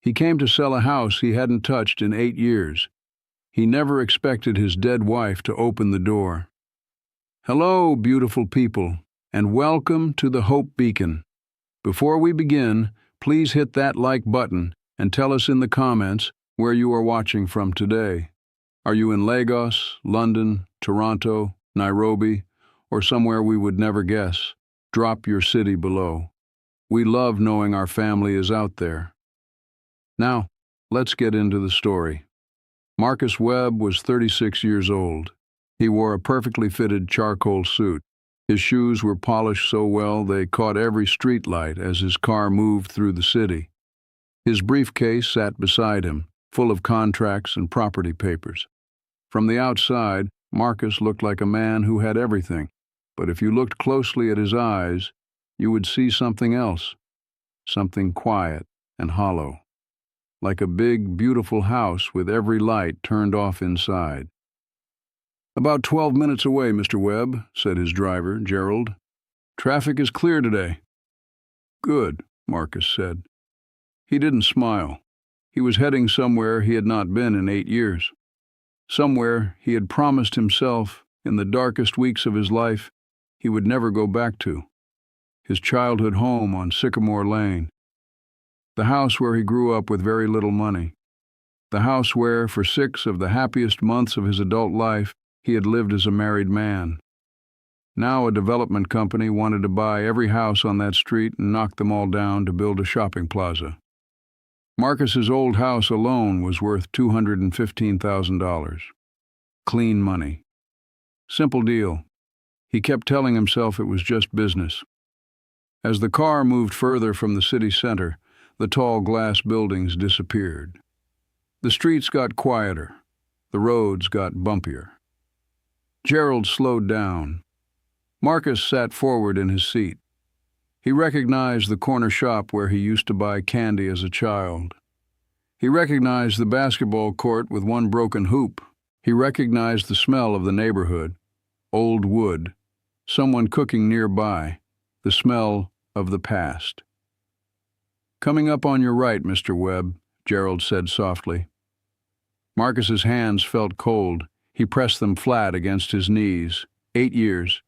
He came to sell a house he hadn't touched in 8 years. He never expected his dead wife to open the door. Hello, beautiful people, and welcome to the Hope Beacon. Before we begin, please hit that like button and tell us in the comments where you are watching from today. Are you in Lagos, London, Toronto, Nairobi, or somewhere we would never guess? Drop your city below. We love knowing our family is out there. Now, let's get into the story. Marcus Webb was 36 years old. He wore a perfectly fitted charcoal suit. His shoes were polished so well they caught every street light as his car moved through the city. His briefcase sat beside him, full of contracts and property papers. From the outside, Marcus looked like a man who had everything, but if you looked closely at his eyes, you would see something else, something quiet and hollow, like a big, beautiful house with every light turned off inside. "About 12 minutes away, Mr. Webb," said his driver, Gerald. "Traffic is clear today." "Good," Marcus said. He didn't smile. He was heading somewhere he had not been in 8 years. Somewhere he had promised himself, in the darkest weeks of his life, he would never go back to. His childhood home on Sycamore Lane. The house where he grew up with very little money. The house where, for 6 of the happiest months of his adult life, he had lived as a married man. Now a development company wanted to buy every house on that street and knock them all down to build a shopping plaza. Marcus's old house alone was worth $215,000. Clean money. Simple deal. He kept telling himself it was just business. As the car moved further from the city center, the tall glass buildings disappeared. The streets got quieter. The roads got bumpier. Gerald slowed down. Marcus sat forward in his seat. He recognized the corner shop where he used to buy candy as a child. He recognized the basketball court with one broken hoop. He recognized the smell of the neighborhood, old wood, someone cooking nearby, the smell of the past. "Coming up on your right, Mr. Webb," Gerald said softly. Marcus's hands felt cold. He pressed them flat against his knees. 8 years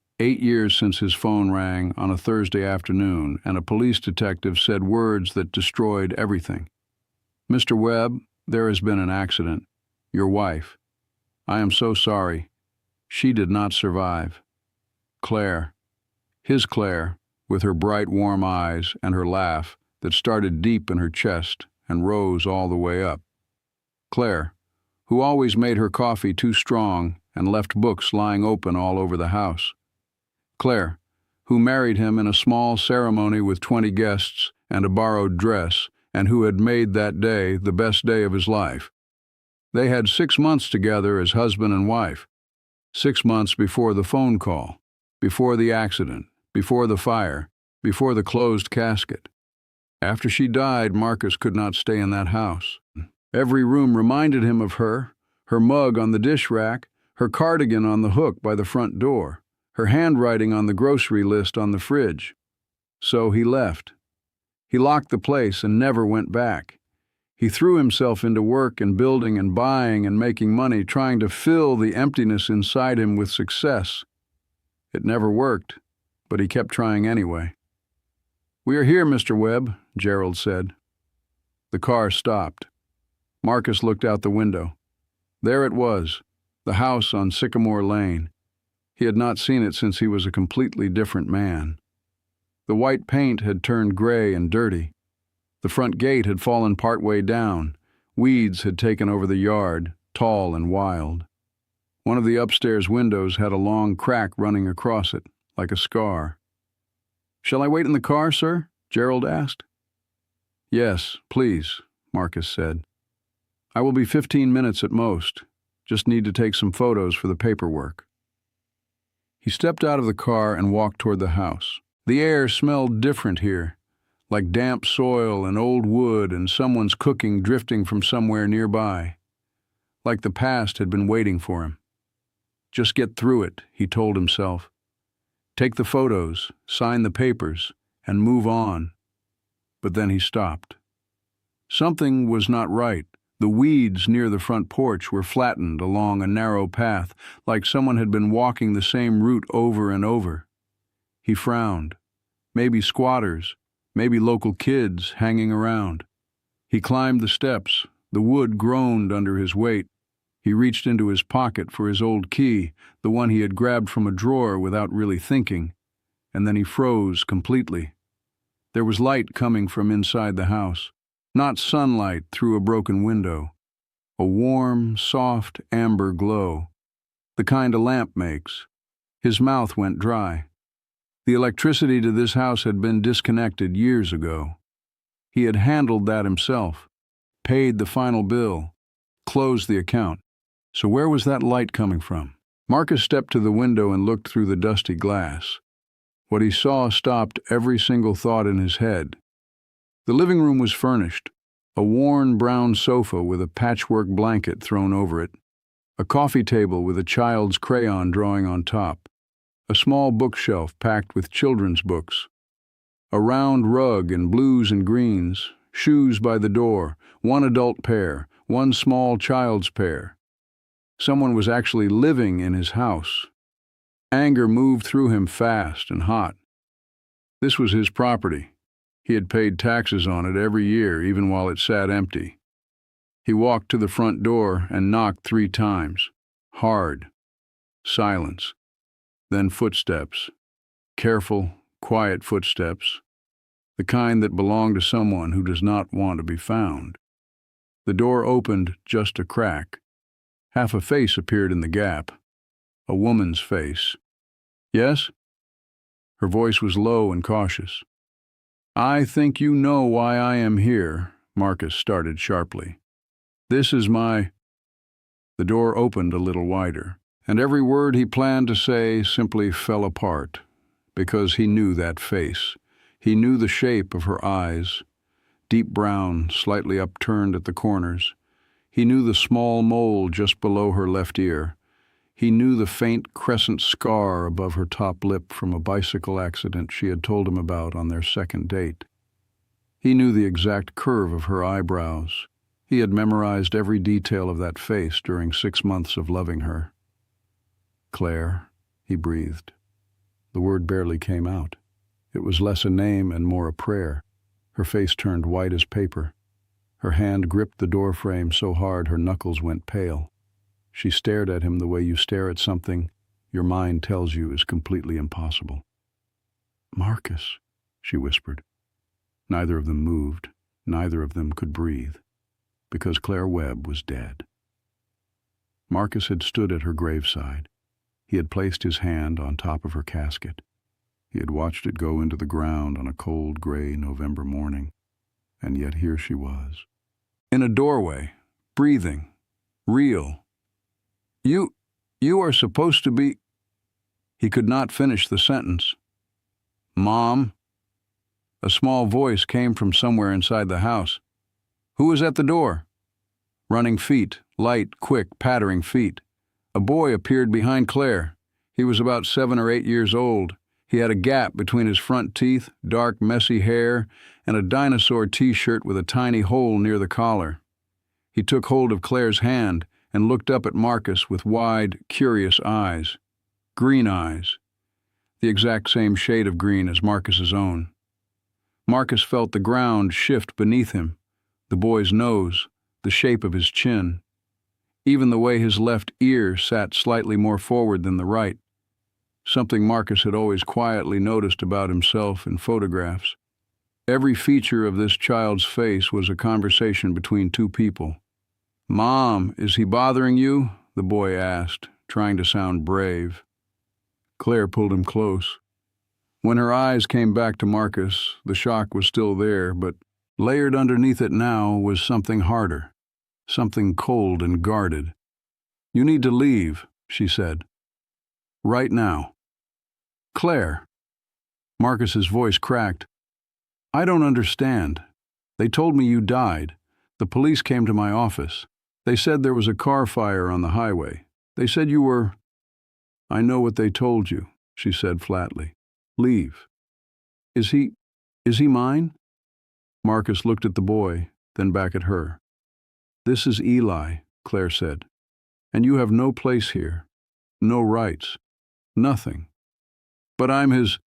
since his phone rang on a Thursday afternoon and a police detective said words that destroyed everything. "Mr. Webb, there has been an accident. Your wife. I am so sorry. She did not survive. Claire." His Claire, with her bright, warm eyes and her laugh that started deep in her chest and rose all the way up. Claire, who always made her coffee too strong and left books lying open all over the house. Claire, who married him in a small ceremony with 20 guests and a borrowed dress, and who had made that day the best day of his life. They had 6 months together as husband and wife. 6 months before the phone call, before the accident, before the fire, before the closed casket. After she died, Marcus could not stay in that house. Every room reminded him of her mug on the dish rack, her cardigan on the hook by the front door, her handwriting on the grocery list on the fridge. So he left. He locked the place and never went back. He threw himself into work and building and buying and making money, trying to fill the emptiness inside him with success. It never worked, but he kept trying anyway. "We are here, Mr. Webb," Gerald said. The car stopped. Marcus looked out the window. There it was, the house on Sycamore Lane. He had not seen it since he was a completely different man. The white paint had turned gray and dirty. The front gate had fallen partway down. Weeds had taken over the yard, tall and wild. One of the upstairs windows had a long crack running across it, like a scar. "Shall I wait in the car, sir?" Gerald asked. "Yes, please," Marcus said. "I will be 15 minutes at most. Just need to take some photos for the paperwork." He stepped out of the car and walked toward the house. The air smelled different here, like damp soil and old wood and someone's cooking drifting from somewhere nearby. Like the past had been waiting for him. Just get through it, he told himself. Take the photos, sign the papers, and move on. But then he stopped. Something was not right. The weeds near the front porch were flattened along a narrow path, like someone had been walking the same route over and over. He frowned. Maybe squatters, maybe local kids hanging around. He climbed the steps. The wood groaned under his weight. He reached into his pocket for his old key, the one he had grabbed from a drawer without really thinking, and then he froze completely. There was light coming from inside the house, not sunlight through a broken window. A warm, soft amber glow, the kind a lamp makes. His mouth went dry. The electricity to this house had been disconnected years ago. He had handled that himself, paid the final bill, closed the account. So where was that light coming from? Marcus stepped to the window and looked through the dusty glass. What he saw stopped every single thought in his head. The living room was furnished, a worn brown sofa with a patchwork blanket thrown over it, a coffee table with a child's crayon drawing on top, a small bookshelf packed with children's books, a round rug in blues and greens, shoes by the door, one adult pair, one small child's pair. Someone was actually living in his house. Anger moved through him fast and hot. This was his property. He had paid taxes on it every year, even while it sat empty. He walked to the front door and knocked 3 times. Hard. Silence. Then footsteps. Careful, quiet footsteps. The kind that belong to someone who does not want to be found. The door opened just a crack. Half a face appeared in the gap. A woman's face. Yes? Her voice was low and cautious. I think you know why I am here, Marcus started sharply. This is my... The door opened a little wider, and every word he planned to say simply fell apart, because he knew that face. He knew the shape of her eyes, deep brown, slightly upturned at the corners. He knew the small mole just below her left ear. He knew the faint crescent scar above her top lip from a bicycle accident she had told him about on their second date. He knew the exact curve of her eyebrows. He had memorized every detail of that face during 6 months of loving her. Claire, he breathed. The word barely came out. It was less a name and more a prayer. Her face turned white as paper. Her hand gripped the doorframe so hard her knuckles went pale. She stared at him the way you stare at something your mind tells you is completely impossible. Marcus, she whispered. Neither of them moved. Neither of them could breathe, because Claire Webb was dead. Marcus had stood at her graveside. He had placed his hand on top of her casket. He had watched it go into the ground on a cold, gray November morning, and yet here she was. In a doorway, breathing, real. You are supposed to be... He could not finish the sentence. Mom? A small voice came from somewhere inside the house. Who was at the door? Running feet, light, quick, pattering feet. A boy appeared behind Claire. He was about 7 or 8 years old. He had a gap between his front teeth, dark, messy hair, and a dinosaur t-shirt with a tiny hole near the collar. He took hold of Claire's hand and looked up at Marcus with wide, curious eyes. Green eyes. The exact same shade of green as Marcus's own. Marcus felt the ground shift beneath him, the boy's nose, the shape of his chin. Even the way his left ear sat slightly more forward than the right. Something Marcus had always quietly noticed about himself in photographs. Every feature of this child's face was a conversation between 2 people. Mom, is he bothering you? The boy asked, trying to sound brave. Claire pulled him close. When her eyes came back to Marcus, the shock was still there, but layered underneath it now was something harder, something cold and guarded. You need to leave, she said. Right now. Claire. Marcus's voice cracked. I don't understand. They told me you died. The police came to my office. They said there was a car fire on the highway. They said you were... I know what they told you, she said flatly. Leave. Is he mine? Marcus looked at the boy, then back at her. "This is Eli," Claire said, "and you have no place here, no rights, nothing." "But I'm his—"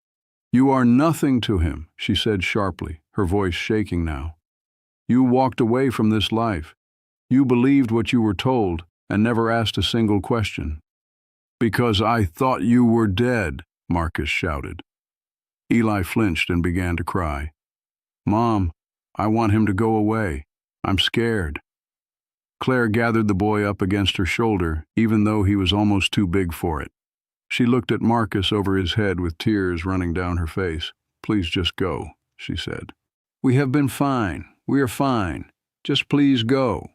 "You are nothing to him," she said sharply, her voice shaking now. "You walked away from this life. You believed what you were told and never asked a single question." "Because I thought you were dead," Marcus shouted. Eli flinched and began to cry. "Mom, I want him to go away. I'm scared." Claire gathered the boy up against her shoulder, even though he was almost too big for it. She looked at Marcus over his head with tears running down her face. "Please just go," she said. "We have been fine. We are fine. Just please go."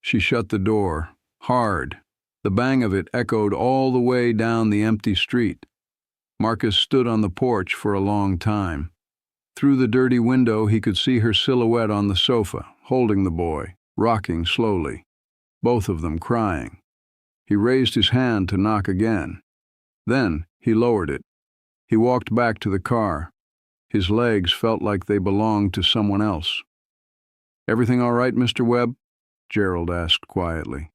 She shut the door, hard. The bang of it echoed all the way down the empty street. Marcus stood on the porch for a long time. Through the dirty window he could see her silhouette on the sofa, holding the boy, rocking slowly, both of them crying. He raised his hand to knock again. Then he lowered it. He walked back to the car. His legs felt like they belonged to someone else. "Everything all right, Mr. Webb?" Gerald asked quietly.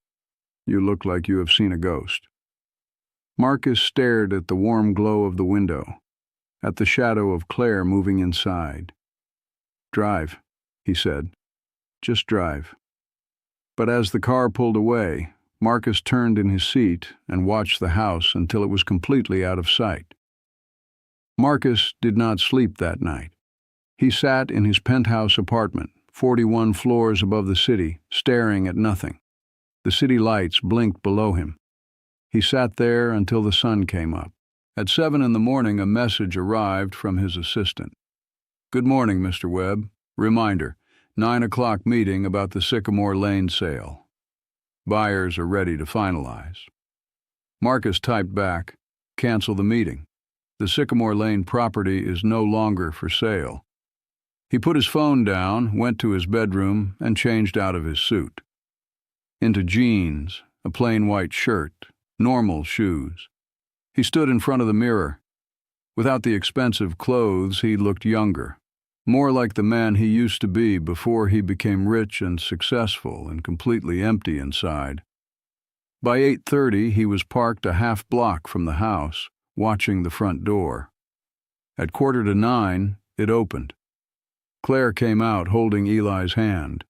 "You look like you have seen a ghost." Marcus stared at the warm glow of the window, at the shadow of Claire moving inside. "Drive," he said. "Just drive." But as the car pulled away, Marcus turned in his seat and watched the house until it was completely out of sight. Marcus did not sleep that night. He sat in his penthouse apartment, 41 floors above the city, staring at nothing. The city lights blinked below him. He sat there until the sun came up. At 7 in the morning, a message arrived from his assistant. "Good morning, Mr. Webb. Reminder, 9 o'clock meeting about the Sycamore Lane sale. Buyers are ready to finalize." Marcus typed back, "Cancel the meeting. The Sycamore Lane property is no longer for sale." He put his phone down, went to his bedroom, and changed out of his suit. Into jeans, a plain white shirt, normal shoes. He stood in front of the mirror. Without the expensive clothes, he looked younger, more like the man he used to be before he became rich and successful and completely empty inside. By 8:30, he was parked a half block from the house, watching the front door. At 8:45, it opened. Claire came out holding Eli's hand.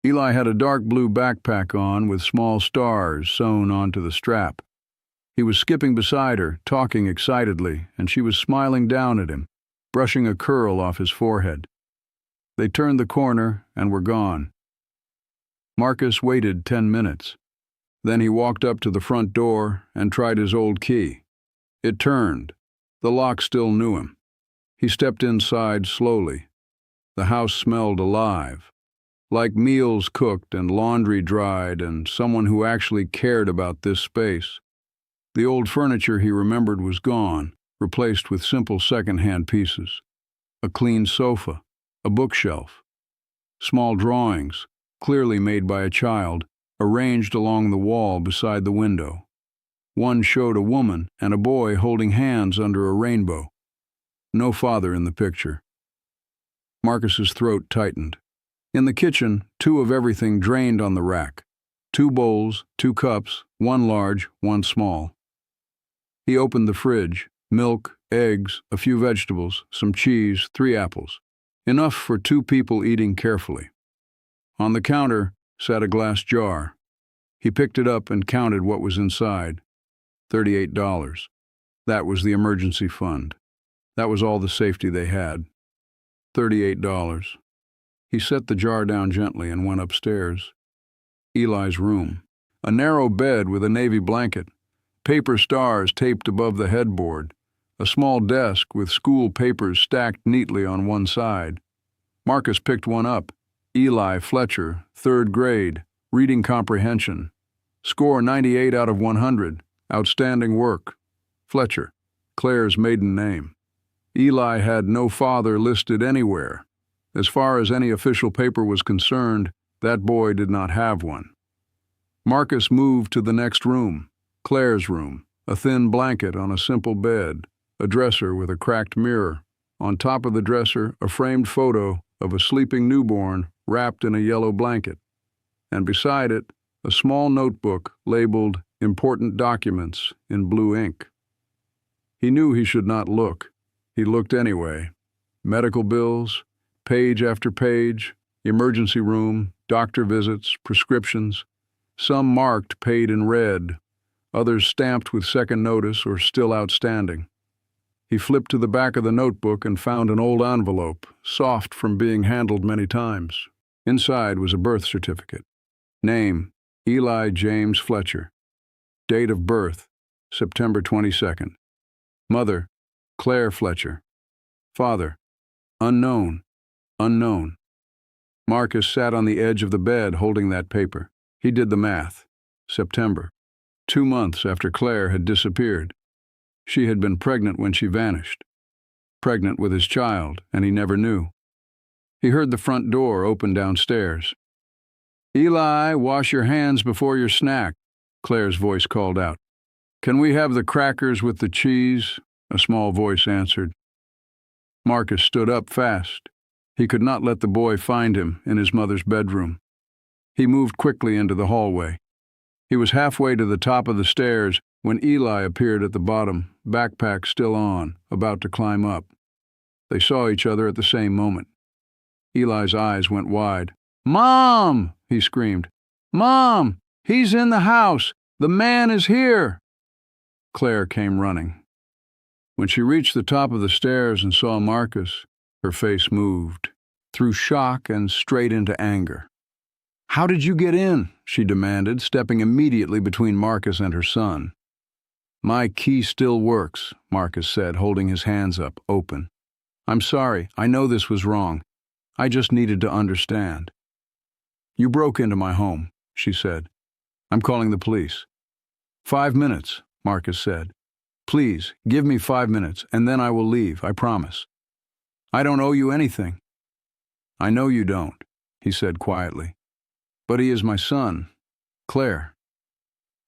Eli had a dark blue backpack on with small stars sewn onto the strap. He was skipping beside her, talking excitedly, and she was smiling down at him, brushing a curl off his forehead. They turned the corner and were gone. Marcus waited 10 minutes. Then he walked up to the front door and tried his old key. It turned. The lock still knew him. He stepped inside slowly. The house smelled alive, like meals cooked and laundry dried and someone who actually cared about this space. The old furniture he remembered was gone, replaced with simple second-hand pieces. A clean sofa, a bookshelf, small drawings, clearly made by a child, arranged along the wall beside the window. One showed a woman and a boy holding hands under a rainbow. No father in the picture. Marcus's throat tightened. In the kitchen, 2 of everything drained on the rack. 2 bowls, 2 cups, 1 large, 1 small. He opened the fridge. Milk, eggs, a few vegetables, some cheese, 3 apples. Enough for 2 people eating carefully. On the counter sat a glass jar. He picked it up and counted what was inside. $38. That was the emergency fund. That was all the safety they had. $38. He set the jar down gently and went upstairs. Eli's room. A narrow bed with a navy blanket. Paper stars taped above the headboard. A small desk with school papers stacked neatly on one side. Marcus picked one up. Eli Fletcher, 3rd grade, reading comprehension. Score 98 out of 100. Outstanding work. Fletcher, Claire's maiden name. Eli had no father listed anywhere. As far as any official paper was concerned, that boy did not have one. Marcus moved to the next room, Claire's room, a thin blanket on a simple bed, a dresser with a cracked mirror. On top of the dresser, a framed photo of a sleeping newborn wrapped in a yellow blanket, and beside it, a small notebook labeled "Important Documents" in blue ink. He knew he should not look. He looked anyway. Medical bills, page after page, emergency room, doctor visits, prescriptions, some marked paid in red, others stamped with second notice or still outstanding. He flipped to the back of the notebook and found an old envelope, soft from being handled many times. Inside was a birth certificate. Name, Eli James Fletcher. Date of birth, September 22nd. Mother, Claire Fletcher. Father, unknown, unknown. Marcus sat on the edge of the bed holding that paper. He did the math. September. 2 months after Claire had disappeared. She had been pregnant when she vanished. Pregnant with his child, and he never knew. He heard the front door open downstairs. "Eli, wash your hands before your snack," Claire's voice called out. "Can we have the crackers with the cheese?" a small voice answered. Marcus stood up fast. He could not let the boy find him in his mother's bedroom. He moved quickly into the hallway. He was halfway to the top of the stairs when Eli appeared at the bottom, backpack still on, about to climb up. They saw each other at the same moment. Eli's eyes went wide. "Mom!" he screamed. "Mom! He's in the house! The man is here!" Claire came running. When she reached the top of the stairs and saw Marcus, her face moved, through shock and straight into anger. "How did you get in?" she demanded, stepping immediately between Marcus and her son. "My key still works," Marcus said, holding his hands up, open. "I'm sorry. I know this was wrong. I just needed to understand." "You broke into my home," she said. "I'm calling the police." "5 minutes," Marcus said. "Please, give me 5 minutes, and then I will leave, I promise." "I don't owe you anything." "I know you don't," he said quietly. "But he is my son, Claire."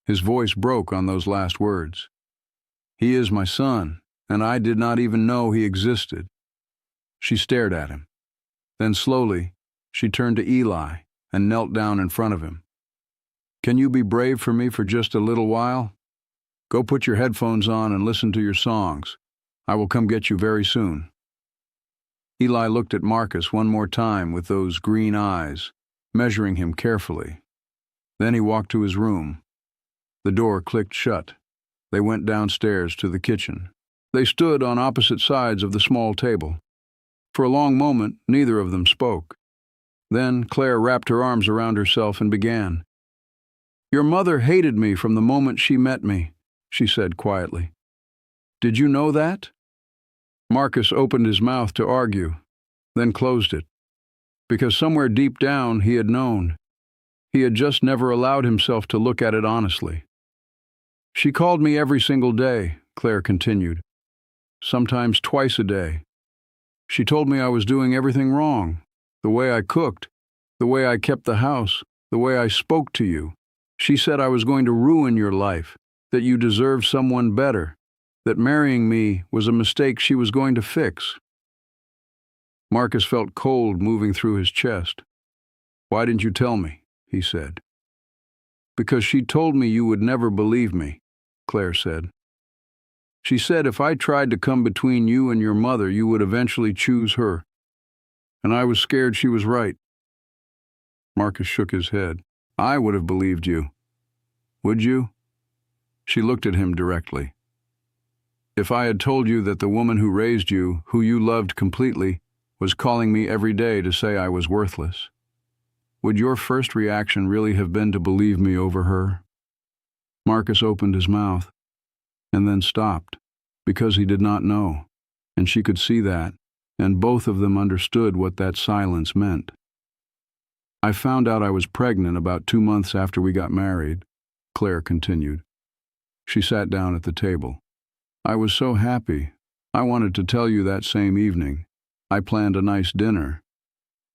His voice broke on those last words. "He is my son, and I did not even know he existed." She stared at him. Then slowly, she turned to Eli and knelt down in front of him. "Can you be brave for me for just a little while? Go put your headphones on and listen to your songs. I will come get you very soon." Eli looked at Marcus one more time with those green eyes, measuring him carefully. Then he walked to his room. The door clicked shut. They went downstairs to the kitchen. They stood on opposite sides of the small table. For a long moment, neither of them spoke. Then Claire wrapped her arms around herself and began. "Your mother hated me from the moment she met me," she said quietly. "Did you know that?" Marcus opened his mouth to argue, then closed it, because somewhere deep down he had known. He had just never allowed himself to look at it honestly. "She called me every single day," Claire continued, "sometimes twice a day. She told me I was doing everything wrong, the way I cooked, the way I kept the house, the way I spoke to you. She said I was going to ruin your life, that you deserved someone better, that marrying me was a mistake she was going to fix." Marcus felt cold moving through his chest. "Why didn't you tell me?" he said. "Because she told me you would never believe me," Claire said. "She said if I tried to come between you and your mother, you would eventually choose her. And I was scared she was right." Marcus shook his head. "I would have believed you. Would you?" She looked at him directly. "If I had told you that the woman who raised you, who you loved completely, was calling me every day to say I was worthless, would your first reaction really have been to believe me over her?" Marcus opened his mouth, and then stopped, because he did not know, and she could see that, and both of them understood what that silence meant. "I found out I was pregnant about 2 months after we got married," Claire continued. She sat down at the table. "I was so happy. I wanted to tell you that same evening. I planned a nice dinner.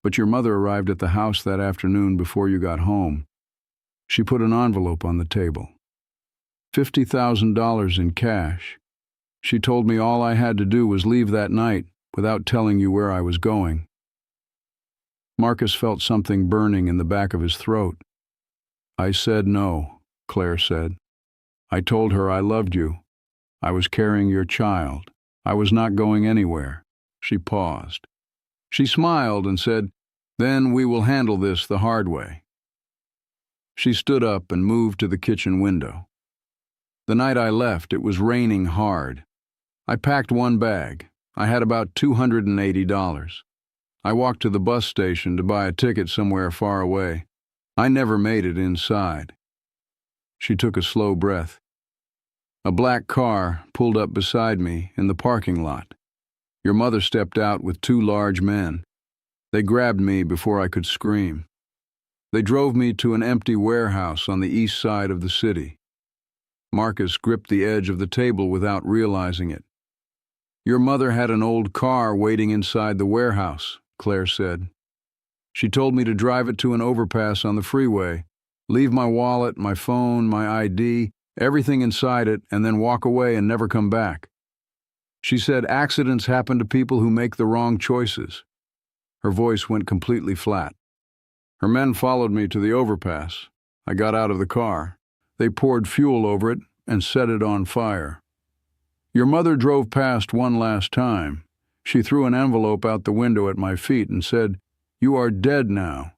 But your mother arrived at the house that afternoon before you got home. She put an envelope on the table. $50,000 in cash. She told me all I had to do was leave that night without telling you where I was going." Marcus felt something burning in the back of his throat. "I said no," Claire said. "I told her I loved you. I was carrying your child. I was not going anywhere." She paused. She smiled and said, "Then we will handle this the hard way." She stood up and moved to the kitchen window. The night I left, it was raining hard. I packed one bag. I had about $280. I walked to the bus station to buy a ticket somewhere far away. I never made it inside. She took a slow breath. A black car pulled up beside me in the parking lot. Your mother stepped out with two large men. They grabbed me before I could scream. They drove me to an empty warehouse on the east side of the city. Marcus gripped the edge of the table without realizing it. "Your mother had an old car waiting inside the warehouse," Claire said. "She told me to drive it to an overpass on the freeway, leave my wallet, my phone, my ID, everything inside it, and then walk away and never come back. She said accidents happen to people who make the wrong choices." Her voice went completely flat. "Her men followed me to the overpass. I got out of the car. They poured fuel over it and set it on fire. Your mother drove past one last time. She threw an envelope out the window at my feet and said, 'You are dead now.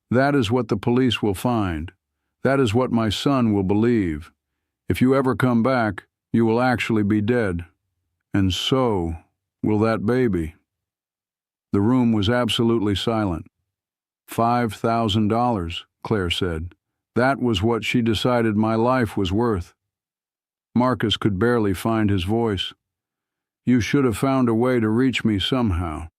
That is what the police will find. That is what my son will believe. If you ever come back, you will actually be dead. And so will that baby.'" The room was absolutely silent. $5,000, Claire said. That was what she decided my life was worth. Marcus could barely find his voice. "You should have found a way to reach me somehow."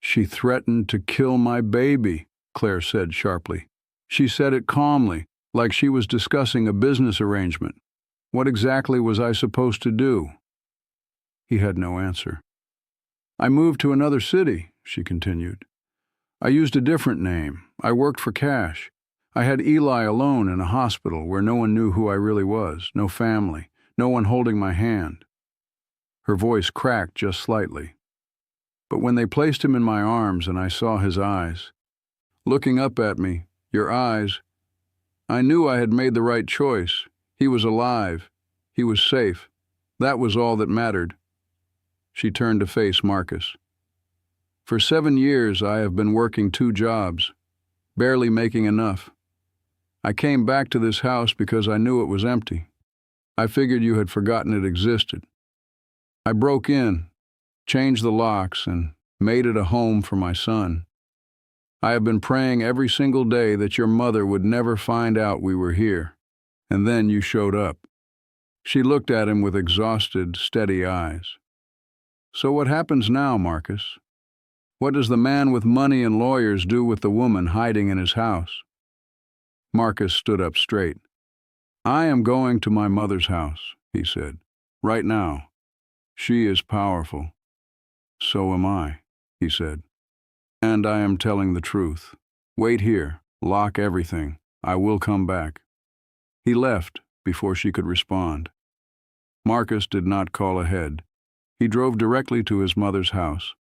"She threatened to kill my baby," Claire said sharply. She said it calmly, like she was discussing a business arrangement. What exactly was I supposed to do? He had no answer. "I moved to another city," she continued. "I used a different name. I worked for cash. I had Eli alone in a hospital where no one knew who I really was, no family, no one holding my hand." Her voice cracked just slightly. "But when they placed him in my arms and I saw his eyes, looking up at me, your eyes, I knew I had made the right choice. He was alive. He was safe. That was all that mattered." She turned to face Marcus. "For 7 years I have been working 2 jobs, barely making enough. I came back to this house because I knew it was empty. I figured you had forgotten it existed. I broke in, changed the locks, and made it a home for my son. I have been praying every single day that your mother would never find out we were here. And then you showed up." She looked at him with exhausted, steady eyes. "So what happens now, Marcus? What does the man with money and lawyers do with the woman hiding in his house?" Marcus stood up straight. "I am going to my mother's house," he said. "Right now. She is powerful." "So am I," he said. "And I am telling the truth. Wait here. Lock everything. I will come back." He left before she could respond. Marcus did not call ahead. He drove directly to his mother's house,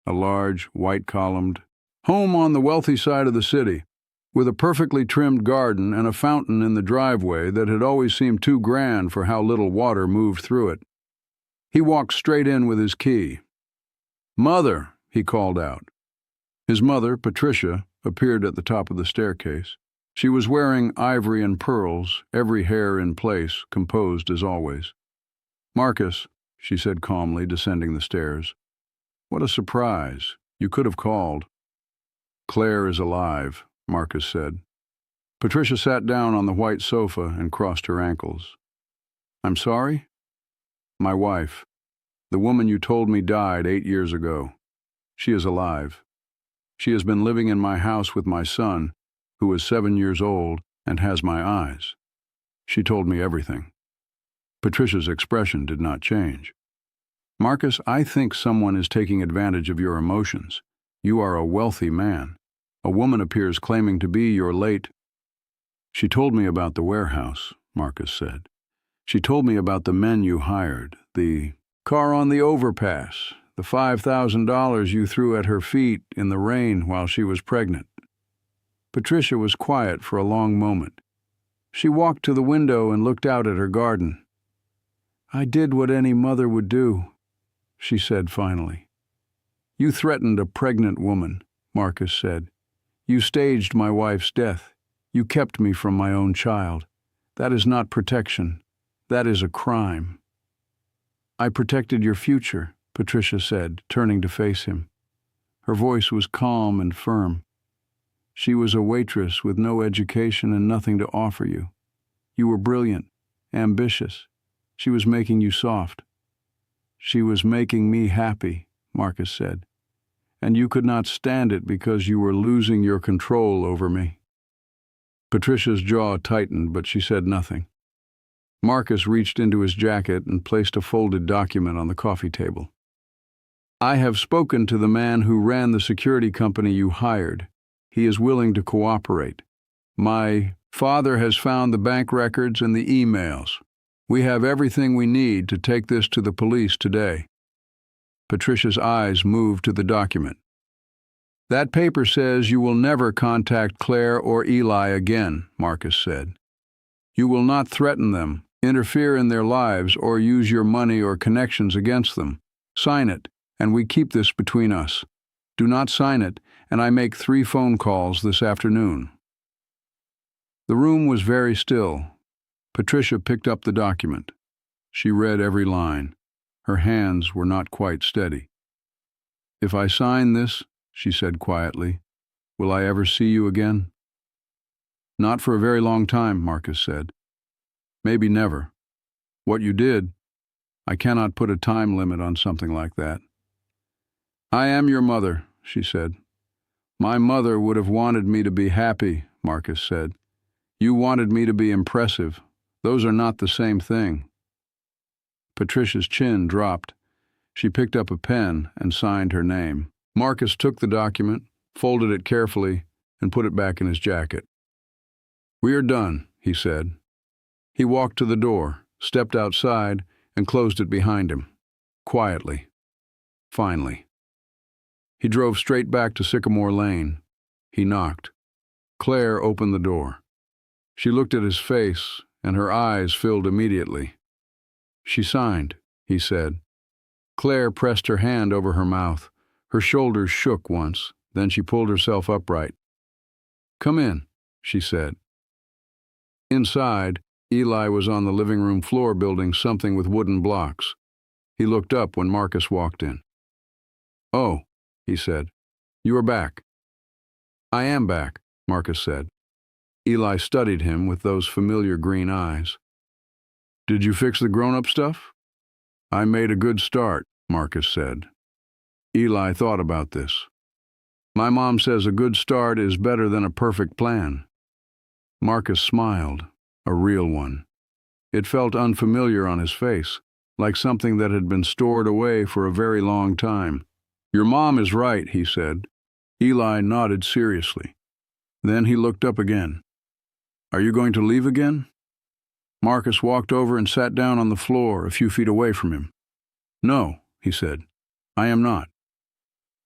a large, white-columned home on the wealthy side of the city, with a perfectly trimmed garden and a fountain in the driveway that had always seemed too grand for how little water moved through it. He walked straight in with his key. "Mother," he called out. His mother, Patricia, appeared at the top of the staircase. She was wearing ivory and pearls, every hair in place, composed as always. "Marcus," she said calmly, descending the stairs. "What a surprise. You could have called." "Claire is alive," Marcus said. Patricia sat down on the white sofa and crossed her ankles. "I'm sorry?" "My wife. The woman you told me died 8 years ago. She is alive. She has been living in my house with my son, who is 7 years old and has my eyes. She told me everything." Patricia's expression did not change. "Marcus, I think someone is taking advantage of your emotions. You are a wealthy man. A woman appears claiming to be your late—" "She told me about the warehouse," Marcus said. "She told me about the men you hired, the car on the overpass, the $5,000 you threw at her feet in the rain while she was pregnant." Patricia was quiet for a long moment. She walked to the window and looked out at her garden. "I did what any mother would do," she said finally. "You threatened a pregnant woman," Marcus said. "You staged my wife's death. You kept me from my own child. That is not protection. That is a crime." "I protected your future," Patricia said, turning to face him. Her voice was calm and firm. "She was a waitress with no education and nothing to offer you. You were brilliant, ambitious. She was making you soft." "She was making me happy," Marcus said. "And you could not stand it because you were losing your control over me." Patricia's jaw tightened, but she said nothing. Marcus reached into his jacket and placed a folded document on the coffee table. "I have spoken to the man who ran the security company you hired. He is willing to cooperate. My father has found the bank records and the emails. We have everything we need to take this to the police today." Patricia's eyes moved to the document. "That paper says you will never contact Claire or Eli again," Marcus said. "You will not threaten them, interfere in their lives, or use your money or connections against them. Sign it, and we keep this between us. Do not sign it, and I make 3 phone calls this afternoon." The room was very still. Patricia picked up the document. She read every line. Her hands were not quite steady. "If I sign this," she said quietly, "will I ever see you again?" "Not for a very long time," Marcus said. "Maybe never. What you did, I cannot put a time limit on something like that." "I am your mother," she said. "My mother would have wanted me to be happy," Marcus said. "You wanted me to be impressive. Those are not the same thing." Patricia's chin dropped. She picked up a pen and signed her name. Marcus took the document, folded it carefully, and put it back in his jacket. "We are done," he said. He walked to the door, stepped outside, and closed it behind him. Quietly. Finally. He drove straight back to Sycamore Lane. He knocked. Claire opened the door. She looked at his face, and her eyes filled immediately. "She signed," he said. Claire pressed her hand over her mouth. Her shoulders shook once, then she pulled herself upright. "Come in," she said. Inside, Eli was on the living room floor building something with wooden blocks. He looked up when Marcus walked in. "Oh," he said, "you are back." "I am back," Marcus said. Eli studied him with those familiar green eyes. "Did you fix the grown-up stuff?" "I made a good start," Marcus said. Eli thought about this. "My mom says a good start is better than a perfect plan." Marcus smiled, a real one. It felt unfamiliar on his face, like something that had been stored away for a very long time. "Your mom is right," he said. Eli nodded seriously. Then he looked up again. "Are you going to leave again?" Marcus walked over and sat down on the floor a few feet away from him. "No," he said. "I am not."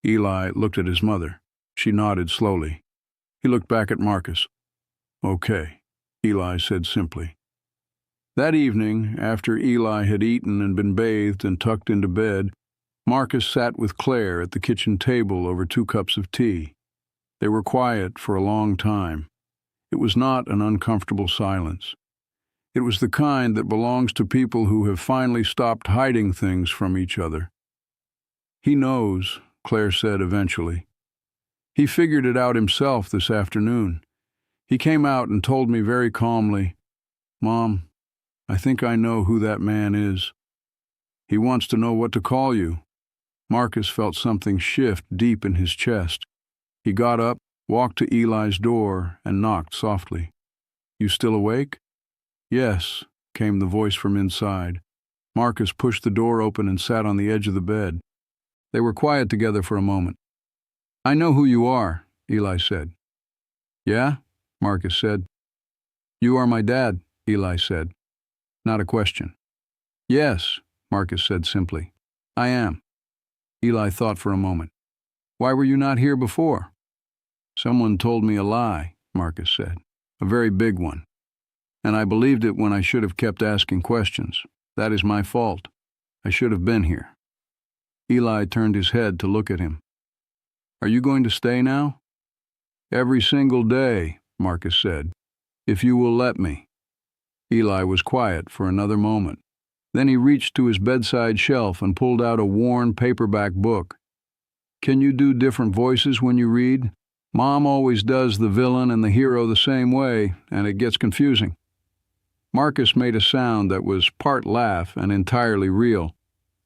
Eli looked at his mother. She nodded slowly. He looked back at Marcus. "Okay," Eli said simply. That evening, after Eli had eaten and been bathed and tucked into bed, Marcus sat with Claire at the kitchen table over 2 cups of tea. They were quiet for a long time. It was not an uncomfortable silence. It was the kind that belongs to people who have finally stopped hiding things from each other. "He knows," Claire said eventually. "He figured it out himself this afternoon. He came out and told me very calmly, 'Mom, I think I know who that man is. He wants to know what to call you.'" Marcus felt something shift deep in his chest. He got up, walked to Eli's door, and knocked softly. "You still awake?" "Yes," came the voice from inside. Marcus pushed the door open and sat on the edge of the bed. They were quiet together for a moment. "I know who you are," Eli said. "Yeah?" Marcus said. "You are my dad," Eli said. Not a question. "Yes," Marcus said simply. "I am." Eli thought for a moment. Why were you not here before? Someone told me a lie, Marcus said. A very big one. And I believed it when I should have kept asking questions. That is my fault. I should have been here. Eli turned his head to look at him. Are you going to stay now? Every single day, Marcus said, if you will let me. Eli was quiet for another moment. Then he reached to his bedside shelf and pulled out a worn paperback book. Can you do different voices when you read? Mom always does the villain and the hero the same way, and it gets confusing. Marcus made a sound that was part laugh and entirely real.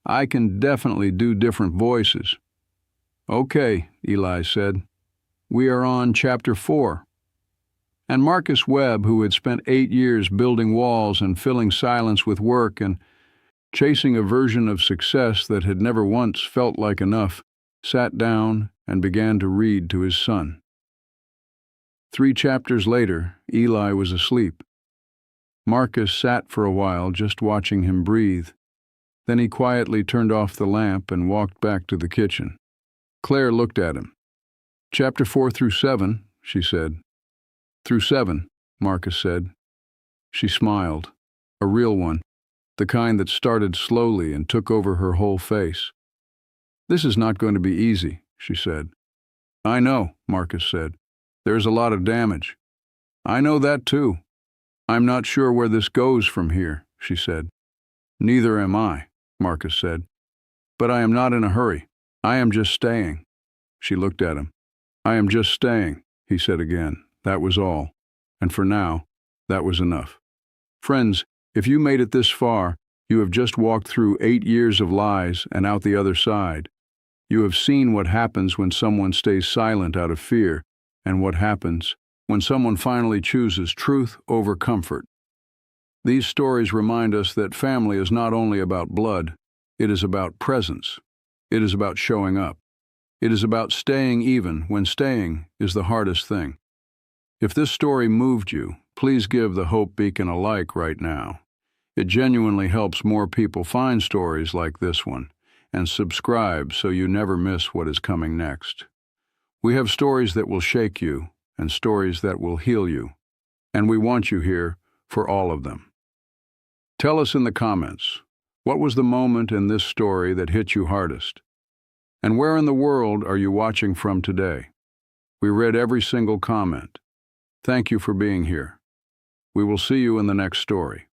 I can definitely do different voices. Okay, Eli said. We are on chapter 4. And Marcus Webb, who had spent 8 years building walls and filling silence with work and chasing a version of success that had never once felt like enough, sat down and began to read to his son. 3 chapters later, Eli was asleep. Marcus sat for a while just watching him breathe. Then he quietly turned off the lamp and walked back to the kitchen. Claire looked at him. Chapter 4 through 7, she said. Through 7, Marcus said. She smiled, a real one, the kind that started slowly and took over her whole face. This is not going to be easy, she said. I know, Marcus said. There's a lot of damage. I know that too. I'm not sure where this goes from here, she said. Neither am I, Marcus said. But I am not in a hurry. I am just staying. She looked at him. I am just staying, he said again. That was all. And for now, that was enough. Friends, if you made it this far, you have just walked through 8 years of lies and out the other side. You have seen what happens when someone stays silent out of fear, and what happens when someone finally chooses truth over comfort. These stories remind us that family is not only about blood, it is about presence. It is about showing up. It is about staying even when staying is the hardest thing. If this story moved you, please give the Hope Beacon a like right now. It genuinely helps more people find stories like this one, and subscribe so you never miss what is coming next. We have stories that will shake you and stories that will heal you, and we want you here for all of them. Tell us in the comments, what was the moment in this story that hit you hardest? And where in the world are you watching from today? We read every single comment. Thank you for being here. We will see you in the next story.